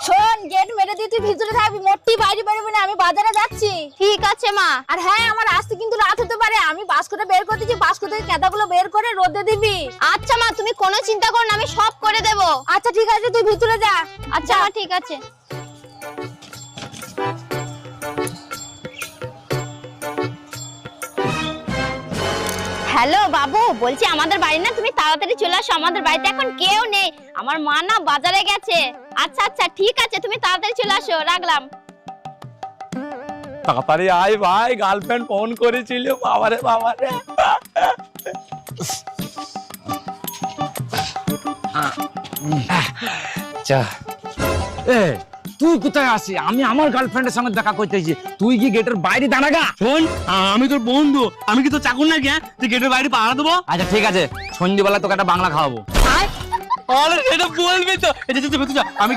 শোন, গেট মেরে দিয়ে তুই ভিতরে থাকবি, মোটটি বাইরে বেরোবি না, আমি বাজারে যাচ্ছি। ঠিক আছে মা। আর হ্যাঁ, আমার আসতে কিন্তু রাত হতে পারে, আমি বাস্কটা বের করে দিচ্ছি, বাস্ক থেকে কেদাগুলো বের করে রোদে দিবি। আচ্ছা মা, তুমি কোনো চিন্তা করো না, আমি সব করে দেব। আচ্ছা ঠিক আছে, তুই ভিতরে যা। আচ্ছা মা, ঠিক আছে। হ্যালো বাবু, বলছি আমাদের বাড়ি না, তুমি তাড়াতাড়ি চলে আসো, আমাদের বাড়িতে এখন কেউ নেই, আমার মা না বাজারে গেছে। আচ্ছা আচ্ছা ঠিক আছে, তুমি তাড়াতাড়ি চলে আসো, রাখলাম। তাড়াতাড়ি আয় ভাই, গার্লফ্রেন্ড ফোন করেছিল। বাবারে বাবারে, তুই কোথায় আসি? আমি আমার গার্লফ্রেন্ডের সঙ্গে দেখা করতেছি, তুই কি গেটের বাইরে দাঁড়াগা? শোন, আমি তোর বন্ধু, আমি কি তোর চাকর না? কে তুই গেটের বাইরে পাহারা দেবো? আচ্ছা ঠিক আছে, সন্ধ্যেবেলা তোকে একটা বাংলা খাওয়াবো। আরে সেটা বলবি তো? আমি